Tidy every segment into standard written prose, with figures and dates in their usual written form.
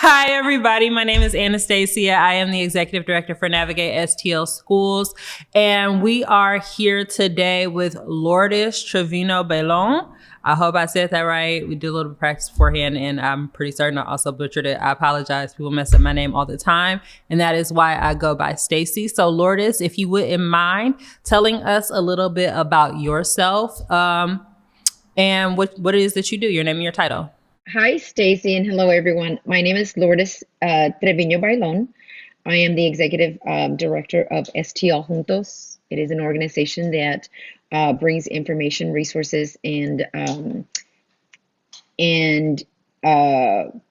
Hi, everybody. My name is Anastasia. I am the Executive Director for Navigate STL Schools, and we are here today with Lourdes Treviño Bailon. I hope I said that right. We did a little bit of practice beforehand, and I'm pretty certain I also butchered it. I apologize. People mess up my name all the time, and that is why I go by Staci. So, Lourdes, if you wouldn't mind telling us a little bit about yourself and what it is that you do, your name and your title. Hi, Stacy, and hello, everyone. My name is Lourdes Treviño Bailon. I am the executive director of STLJuntos. It is an organization that brings information, resources, and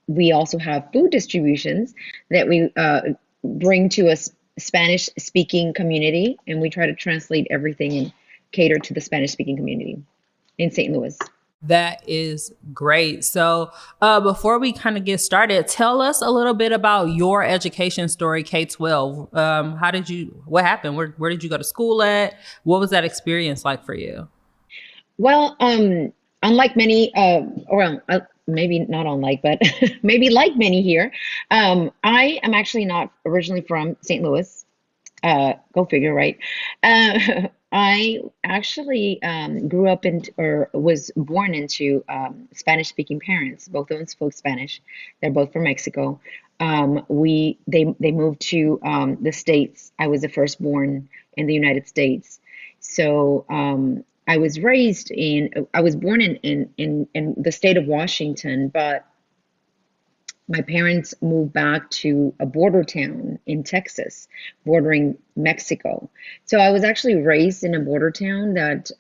we also have food distributions that we bring to a Spanish-speaking community, and we try to translate everything and cater to the Spanish-speaking community in St. Louis. That is great. So before we kind of get started, tell us a little bit about your education story, K-12. What happened? Where did you go to school at? What was that experience like for you? Well, unlike many, maybe not unlike, but maybe like many here, I am actually not originally from St. Louis. Go figure, right? I actually grew up in, or was born into Spanish-speaking parents. Both of them spoke Spanish. They're both from Mexico. They moved to the States. I was the firstborn in the United States. So I was born in the state of Washington, but my parents moved back to a border town in Texas, bordering Mexico. So I was actually raised in a border town that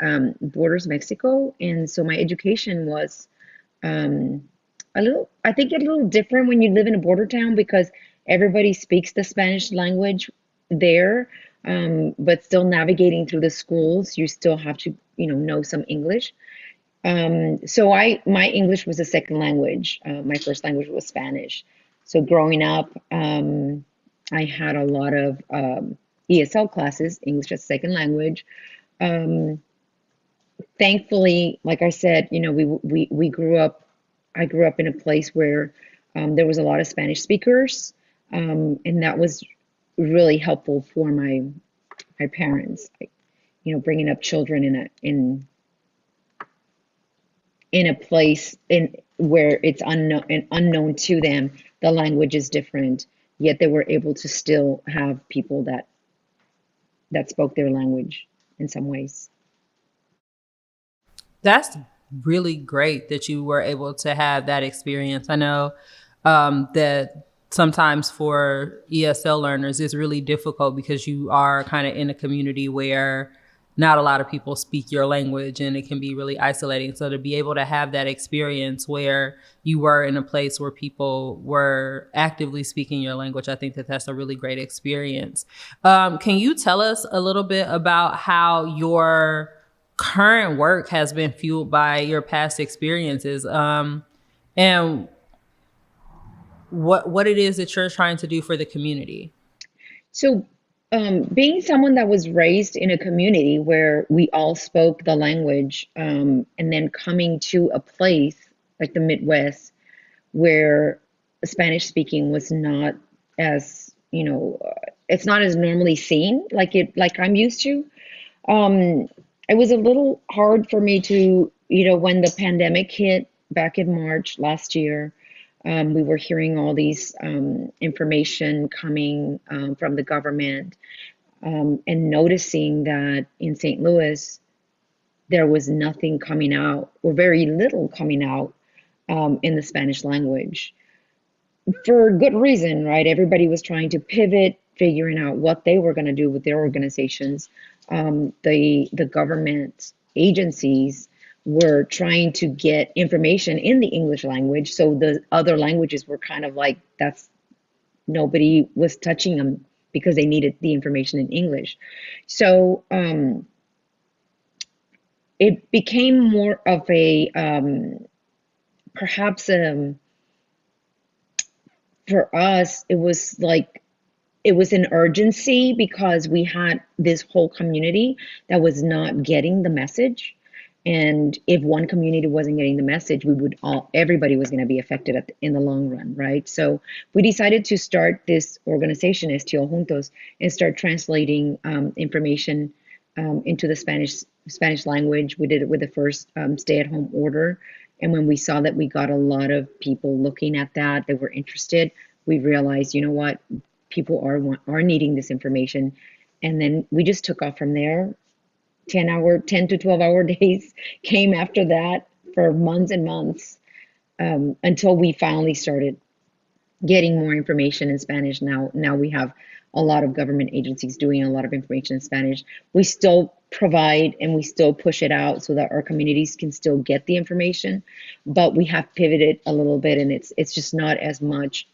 borders Mexico, and so my education was um, I think a little different when you live in a border town because everybody speaks the Spanish language there, but still navigating through the schools, you still have to, know some English. My English was a second language. My first language was Spanish. So growing up, I had a lot of ESL classes, English as a second language. Um, Thankfully, like I said, we grew up. I grew up in a place where there was a lot of Spanish speakers, and that was really helpful for my parents. Like, bringing up children in a place in where it's unknown to them, the language is different, yet they were able to still have people that spoke their language in some ways. That's really great that you were able to have that experience. I know that sometimes for ESL learners, it's really difficult because you are kind of in a community where not a lot of people speak your language and it can be really isolating. So to be able to have that experience where you were in a place where people were actively speaking your language, I think that that's a really great experience. Can you tell us a little bit about how your current work has been fueled by your past experiences, and what it is that you're trying to do for the community? So, being someone that was raised in a community where we all spoke the language, and then coming to a place like the Midwest where Spanish speaking was not as, it's not as normally seen like I'm used to. Um, it was a little hard for me to, when the pandemic hit back in March last year, we were hearing all these information coming from the government, and noticing that in St. Louis, there was nothing coming out, or very little coming out, in the Spanish language for good reason, right? Everybody was trying to pivot, figuring out what they were going to do with their organizations. The government agencies were trying to get information in the English language, so the other languages were kind of like that's nobody was touching them because they needed the information in English. So it became more of a perhaps for us, it was like it was an urgency because we had this whole community that was not getting the message. And if one community wasn't getting the message, everybody was going to be affected in the long run, right? So we decided to start this organization, STLJuntos, and start translating information into the Spanish language. We did it with the first stay-at-home order, and when we saw that we got a lot of people looking at that were interested, we realized, you know what, people are needing this information, and then we just took off from there. 10 to 12 hour days came after that for months and months, until we finally started getting more information in Spanish. Now we have a lot of government agencies doing a lot of information in Spanish. We still provide and we still push it out so that our communities can still get the information, but we have pivoted a little bit, and it's just not as much.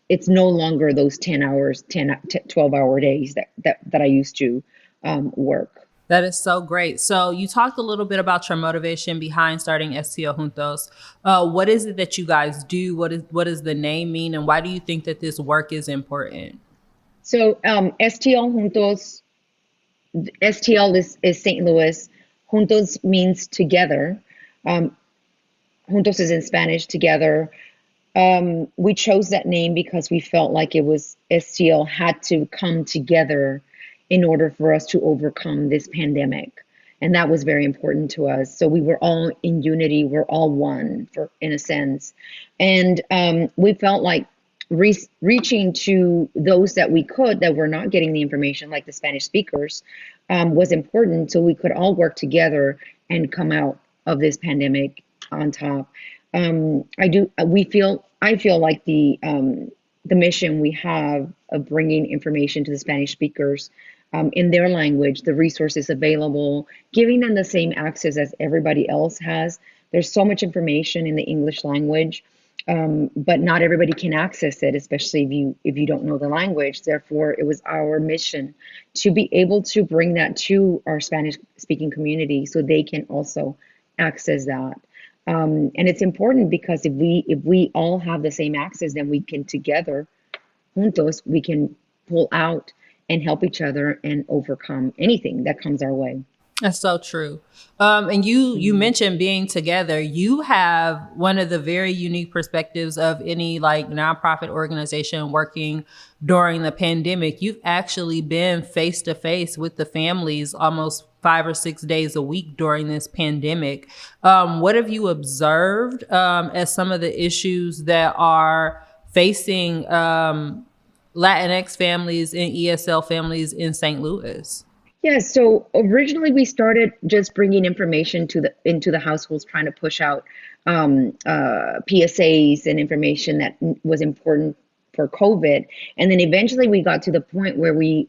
It's no longer those 10 hours, 12 hour days that I used to work. That is so great. So you talked a little bit about your motivation behind starting STL Juntos. What is it that you guys do? What does the name mean, and why do you think that this work is important? So STL Juntos, STL is St. Louis. Juntos means together. Um, Juntos is in Spanish, together. We chose that name because we felt like it was STL had to come together in order for us to overcome this pandemic. And that was very important to us. So we were all in unity, we're all one, in a sense. And we felt like reaching to those that we could, that were not getting the information, like the Spanish speakers, was important, so we could all work together and come out of this pandemic on top. I feel like the mission we have of bringing information to the Spanish speakers in their language, the resources available, giving them the same access as everybody else has. There's so much information in the English language, but not everybody can access it, especially if you don't know the language. Therefore, it was our mission to be able to bring that to our Spanish-speaking community so they can also access that. And it's important because if we all have the same access, then we can together, juntos, we can pull out and help each other and overcome anything that comes our way. That's so true. And you mentioned being together. You have one of the very unique perspectives of any like nonprofit organization working during the pandemic. You've actually been face to face with the families almost 5 or 6 days a week during this pandemic. What have you observed as some of the issues that are facing Latinx families and ESL families in St. Louis? Yeah, so originally we started just bringing information into the households, trying to push out PSAs and information that was important for COVID, and then eventually we got to the point where we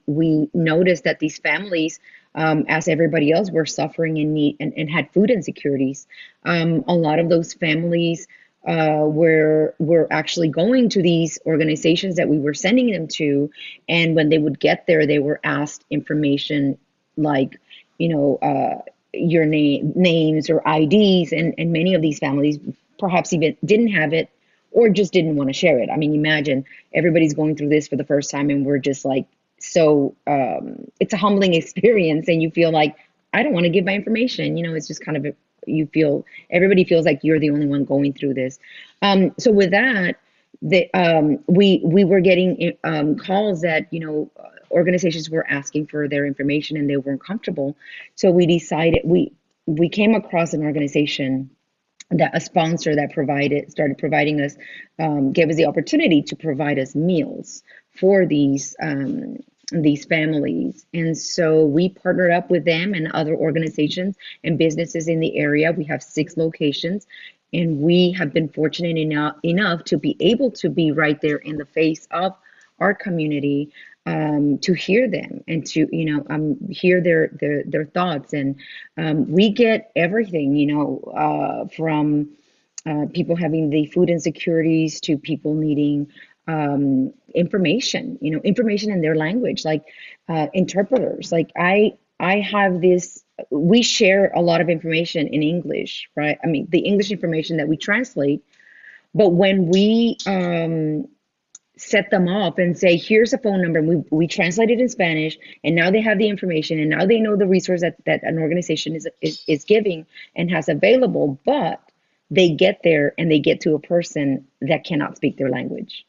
noticed that these families, as everybody else, were suffering in need and had food insecurities. A lot of those families were actually going to these organizations that we were sending them to, and when they would get there, they were asked information like, your names or IDs, and many of these families perhaps even didn't have it or just didn't want to share it. I mean, imagine everybody's going through this for the first time, and we're just like, so it's a humbling experience, and you feel like, I don't want to give my information. It's just kind of everybody feels like you're the only one going through this. So with that, we were getting calls that organizations were asking for their information and they weren't comfortable. So we decided we came across an organization, that a sponsor that started providing us, gave us the opportunity to provide us meals for these families. And so we partnered up with them and other organizations and businesses in the area. We have 6 locations, and we have been fortunate enough to be able to be right there in the face of our community, to hear them and to hear their thoughts. And we get everything, from people having the food insecurities to people needing information in their language, like interpreters. Like I have this. We share a lot of information in English, right? I mean, the English information that we translate, but when we set them up and say, here's a phone number. We translate it in Spanish, and now they have the information, and now they know the resource that an organization is giving and has available, but they get there and they get to a person that cannot speak their language.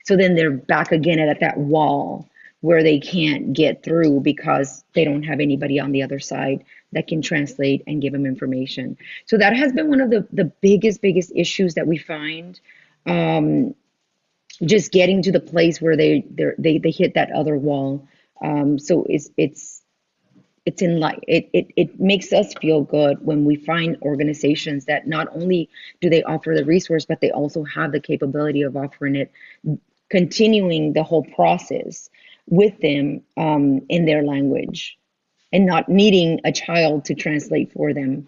So then they're back again at that wall where they can't get through because they don't have anybody on the other side that can translate and give them information. So that has been one of the biggest issues that we find. Just getting to the place where they hit that other wall. So it's in like it makes us feel good when we find organizations that not only do they offer the resource, but they also have the capability of offering it, continuing the whole process with them in their language, and not needing a child to translate for them.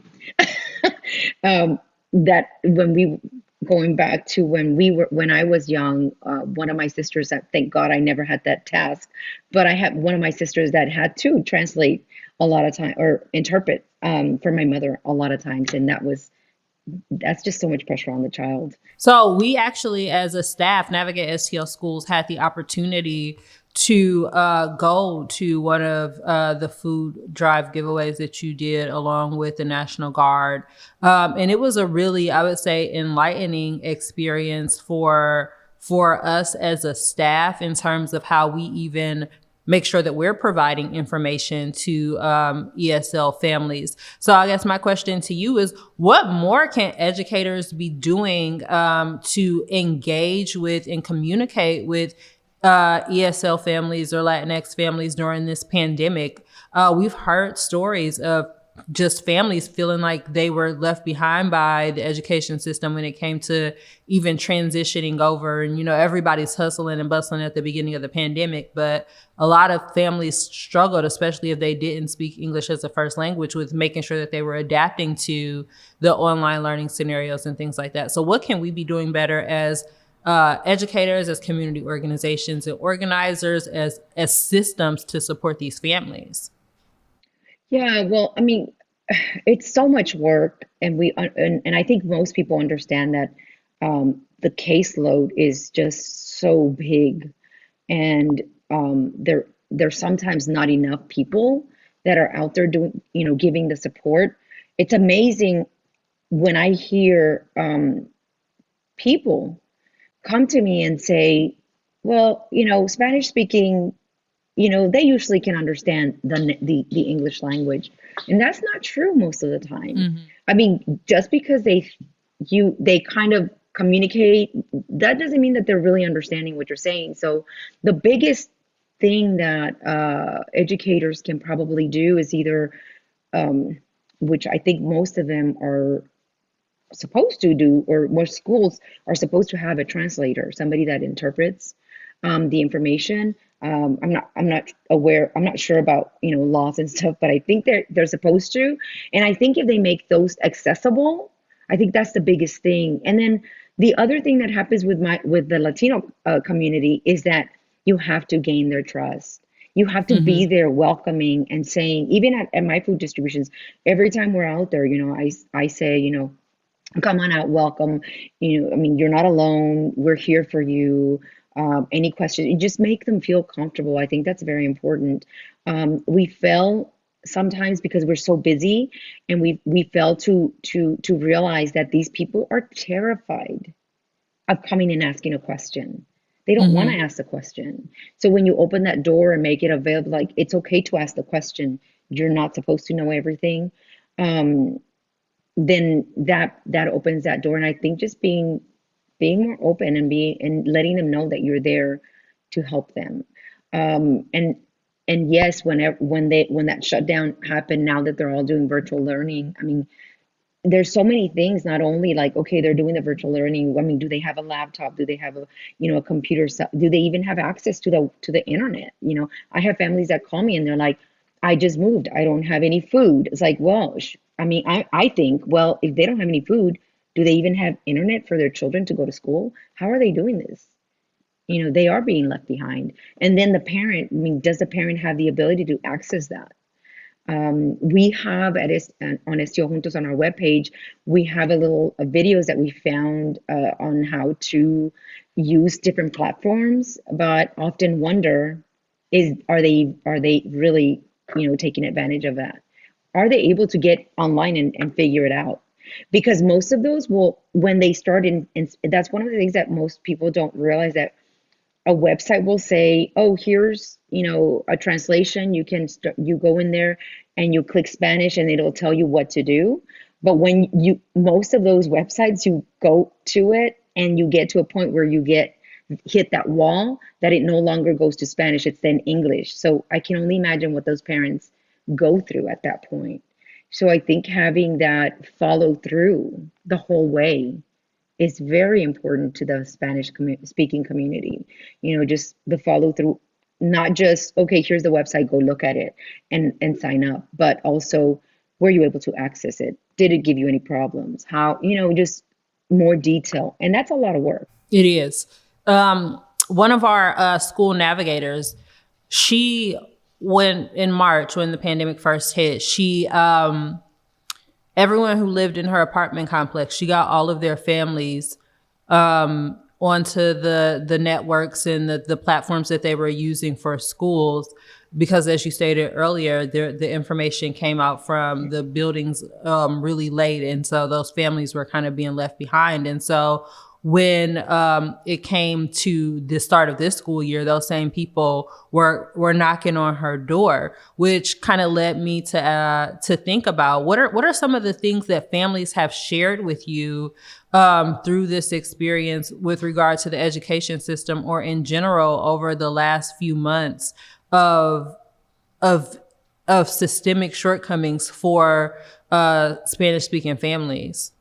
That when we going back to when I was young, one of my sisters, that thank God I never had that task, but I had one of my sisters that had to translate a lot of time or interpret for my mother a lot of times, and that's just so much pressure on the child. So we actually, as a staff, Navigate STL Schools had the opportunity to go to one of the food drive giveaways that you did along with the National Guard. And it was a really, I would say, enlightening experience for us as a staff in terms of how we even make sure that we're providing information to ESL families. So I guess my question to you is, what more can educators be doing to engage with and communicate with ESL families or Latinx families during this pandemic? We've heard stories of just families feeling like they were left behind by the education system when it came to even transitioning over. And, everybody's hustling and bustling at the beginning of the pandemic, but a lot of families struggled, especially if they didn't speak English as a first language, with making sure that they were adapting to the online learning scenarios and things like that. So what can we be doing better as educators, as community organizations and organizers, as systems to support these families? Yeah, well, I mean, it's so much work, and and I think most people understand that the caseload is just so big, and there's sometimes not enough people that are out there doing, giving the support. It's amazing when I hear people come to me and say, well, Spanish speaking, they usually can understand the English language. And that's not true most of the time. Mm-hmm. I mean, just because they kind of communicate, that doesn't mean that they're really understanding what you're saying. So the biggest thing that educators can probably do is either, which I think most of them are supposed to do, or most schools are supposed to have a translator, somebody that interprets the information. I'm not aware. I'm not sure about laws and stuff, but I think they're supposed to. And I think if they make those accessible, I think that's the biggest thing. And then the other thing that happens with the Latino community is that you have to gain their trust. You have to be Mm-hmm. there welcoming and saying, even at my food distributions, every time we're out there, I say, come on out, welcome. I mean, you're not alone. We're here for you. Any questions, you just make them feel comfortable. I think that's very important. We fail sometimes because we're so busy, and we fail to realize that these people are terrified of coming and asking a question. They don't want to Mm-hmm. ask the question. So when you open that door and make it available, like it's okay to ask the question, you're not supposed to know everything. Um, then that opens that door. And I think just being more open and letting them know that you're there to help them. And yes, when that shutdown happened, now that they're all doing virtual learning, I mean, there's so many things. Not only like, okay, they're doing the virtual learning. I mean, do they have a laptop? Do they have a computer? Do they even have access to the internet? I have families that call me and they're like, I just moved. I don't have any food. It's like, well, I mean, I think, well, if they don't have any food, do they even have internet for their children to go to school? How are they doing this? They are being left behind. And then the parent, I mean, does the parent have the ability to access that? We have on STLJuntos on our webpage, we have videos that we found on how to use different platforms, but often wonder are they really taking advantage of that? Are they able to get online and figure it out? Because most of those will, when they start in, that's one of the things that most people don't realize, that a website will say, "Oh, here's, a translation. You go in there and you click Spanish and it'll tell you what to do." But most of those websites, you go to it and you get to a point where you hit that wall that it no longer goes to Spanish, it's then English. So I can only imagine what those parents go through at that point. So I think having that follow through the whole way is very important to the speaking community. Just the follow through, not just, okay, here's the website, go look at it and sign up, but also, were you able to access it? Did it give you any problems? How, just more detail. And that's a lot of work. It is. One of our school navigators, she, when in March, when the pandemic first hit, she, everyone who lived in her apartment complex, she got all of their families onto the networks and the platforms that they were using for schools, because as you stated earlier, the information came out from the buildings really late, and so those families were kind of being left behind. And so when it came to the start of this school year, those same people were knocking on her door, which kind of led me to think about what are some of the things that families have shared with you through this experience with regard to the education system, or in general over the last few months of systemic shortcomings for Spanish speaking families.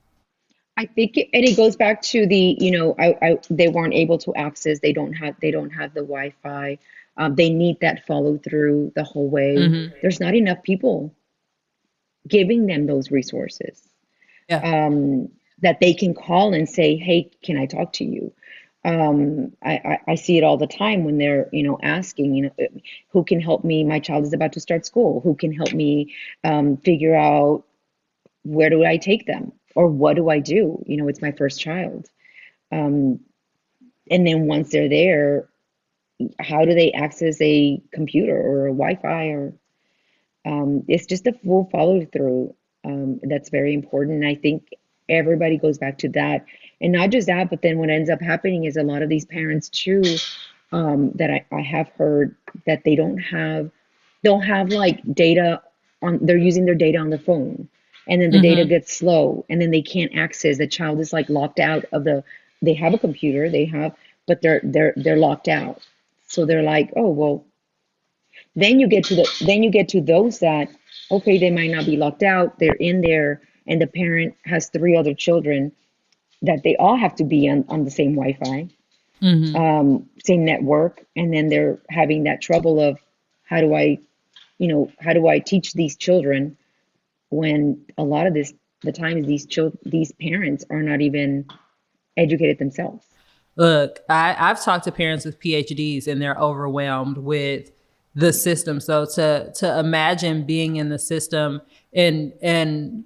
I think and it goes back to the, they weren't able to access, they don't have the Wi-Fi. They need that follow through the whole way. Mm-hmm. There's not enough people giving them those resources, Yeah. that they can call and say, "Hey, can I talk to you?" I see it all the time when they're, asking, who can help me? My child is about to start school. Who can help me figure out, where do I take them? Or what do I do? It's my first child. Um, and then once they're there, how do they access a computer or a Wi-Fi? Or it's just a full follow through, that's very important. And I think everybody goes back to that. And not just that, but then what ends up happening is a lot of these parents too, that I have heard, that they'll have like data they're using their data on the phone, and then the data Mm-hmm. gets slow, and then they can't access. The child is like locked out of they have a computer, but they're locked out. So they're like, oh, well, then you get to those that, okay, they might not be locked out, they're in there, and the parent has three other children that they all have to be on the same Wi-Fi, Mm-hmm. same network, and then they're having that trouble of, how do I, how do I teach these children, when a lot of the times these parents are not even educated themselves. Look, I've talked to parents with PhDs and they're overwhelmed with the system. So to imagine being in the system and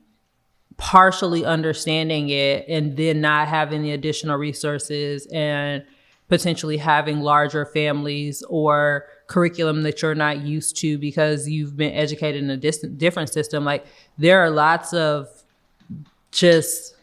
partially understanding it, and then not having the additional resources, and potentially having larger families or curriculum that you're not used to because you've been educated in a different system. Like, there are lots of just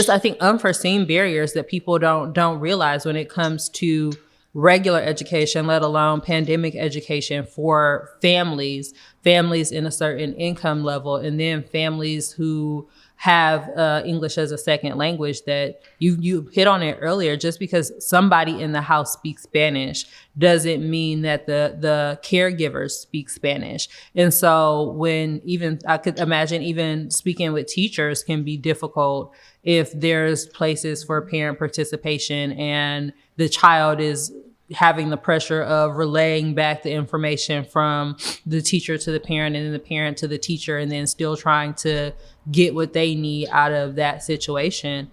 I think unforeseen barriers that people don't realize when it comes to regular education, let alone pandemic education for families in a certain income level, and then families who have English as a second language. That you hit on it earlier. Just because somebody in the house speaks Spanish doesn't mean that the caregivers speak Spanish. And so when, even I could imagine, even speaking with teachers can be difficult if there's places for parent participation and the child is having the pressure of relaying back the information from the teacher to the parent, and then the parent to the teacher, and then still trying to get what they need out of that situation.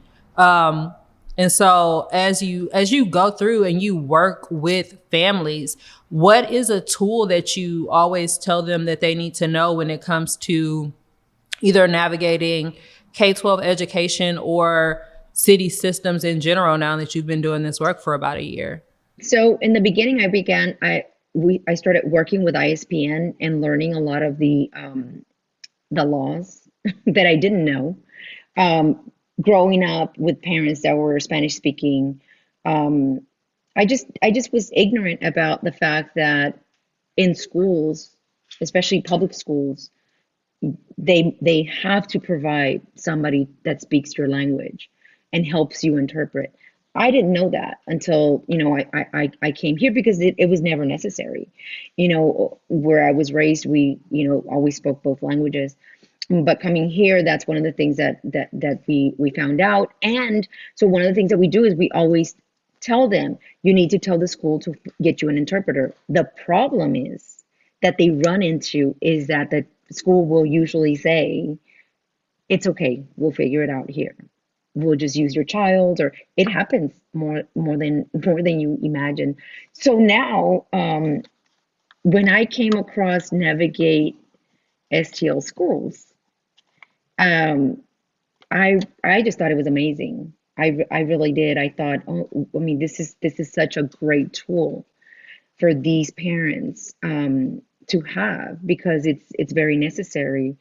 And so as you go through and you work with families, what is a tool that you always tell them that they need to know when it comes to either navigating K-12 education or city systems in general, now that you've been doing this work for about a year? So in the beginning, I started working with ISPN and learning a lot of the laws that I didn't know. Growing up with parents that were Spanish speaking, um, I just was ignorant about the fact that in schools, especially public schools, they have to provide somebody that speaks your language and helps you interpret. I didn't know that until, I came here because it was never necessary. Where I was raised, we, always spoke both languages. But coming here, that's one of the things that we found out. And so one of the things that we do is we always tell them, you need to tell the school to get you an interpreter. The problem is that they run into is that the school will usually say, it's okay, we'll figure it out here. We'll just use your child, or it happens more than you imagine. So now, when I came across Navigate STL schools, um, I just thought it was amazing. I really did. I thought, oh, I mean, this is such a great tool for these parents, to have, because it's very necessary.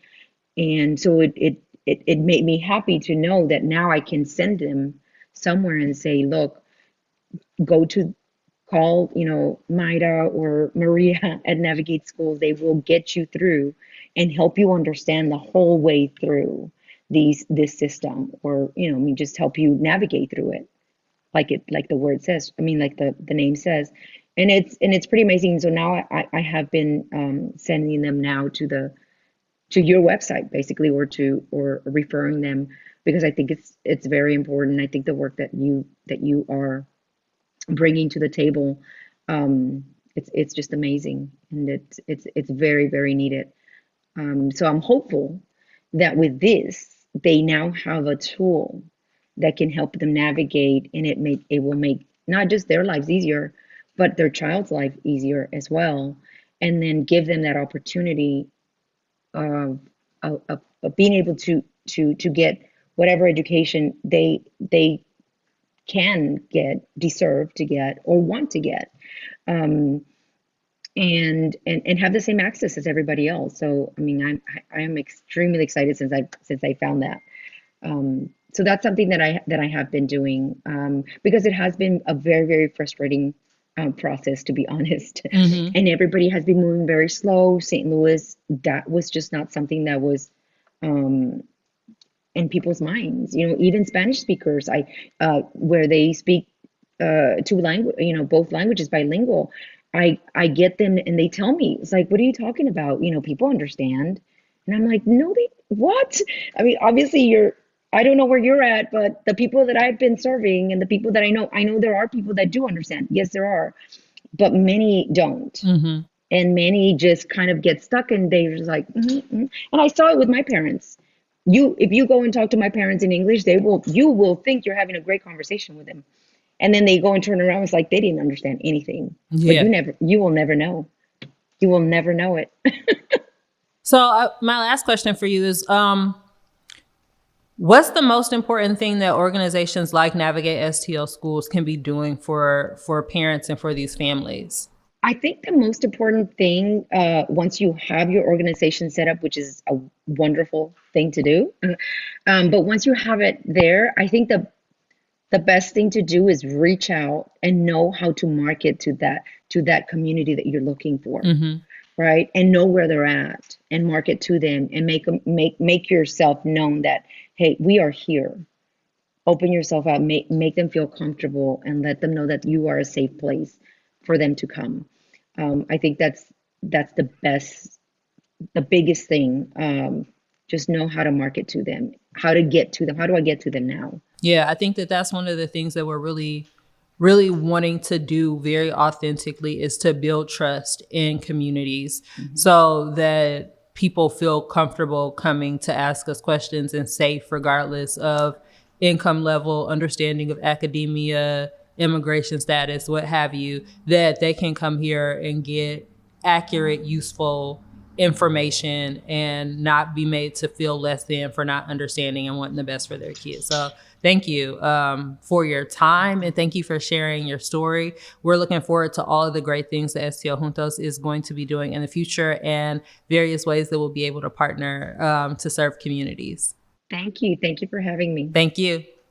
And so it made me happy to know that now I can send them somewhere and say, look, go to call, Maida or Maria at Navigate Schools. They will get you through and help you understand the whole way through this system, or, I mean, just help you navigate through it, like the word says. I mean, like the name says. And it's pretty amazing. So now I have been, sending them now to your website, basically, or referring them, because I think it's very important. I think the work that you are bringing to the table, it's just amazing, and it's very, very needed. So I'm hopeful that with this, they now have a tool that can help them navigate, and it will make not just their lives easier, but their child's life easier as well, and then give them that opportunity of being able to get whatever education they can get, deserve to get, or want to get, um, and have the same access as everybody else. So I mean, I am extremely excited since I found that. So that's something that I have been doing, because it has been a very, very frustrating, process, to be honest. Mm-hmm. And everybody has been moving very slow. St. Louis, that was just not something that was, um, in people's minds. Even Spanish speakers, where they speak, two language, both languages, bilingual. I get them and they tell me, it's like, what are you talking about? People understand. And I'm like, no, they what? I mean, obviously I don't know where you're at, but the people that I've been serving and the people that I know there are people that do understand. Yes, there are, but many don't. Mm-hmm. And many just kind of get stuck, and they're just like, And I saw it with my parents. If you go and talk to my parents in English, you will think you're having a great conversation with them. And then they go and turn around. It's like they didn't understand anything. But Yeah. you will never know. You will never know it. So my last question for you is, what's the most important thing that organizations like Navigate STL Schools can be doing for parents and for these families? I think the most important thing, once you have your organization set up, which is a wonderful thing to do, but once you have it there, I think the best thing to do is reach out and know how to market to that community that you're looking for, Mm-hmm. right? And know where they're at and market to them, and make yourself known that, hey, we are here. Open yourself up, make them feel comfortable, and let them know that you are a safe place for them to come. I think that's the biggest thing. Just know how to market to them, how to get to them. How do I get to them now? Yeah, I think that that's one of the things that we're really, really wanting to do very authentically, is to build trust in communities Mhm. so that people feel comfortable coming to ask us questions and safe, regardless of income level, understanding of academia, immigration status, what have you, that they can come here and get accurate, useful information and not be made to feel less than for not understanding and wanting the best for their kids. So thank you for your time, and thank you for sharing your story. We're looking forward to all of the great things that STLJuntos is going to be doing in the future and various ways that we'll be able to partner to serve communities. Thank you. Thank you for having me. Thank you.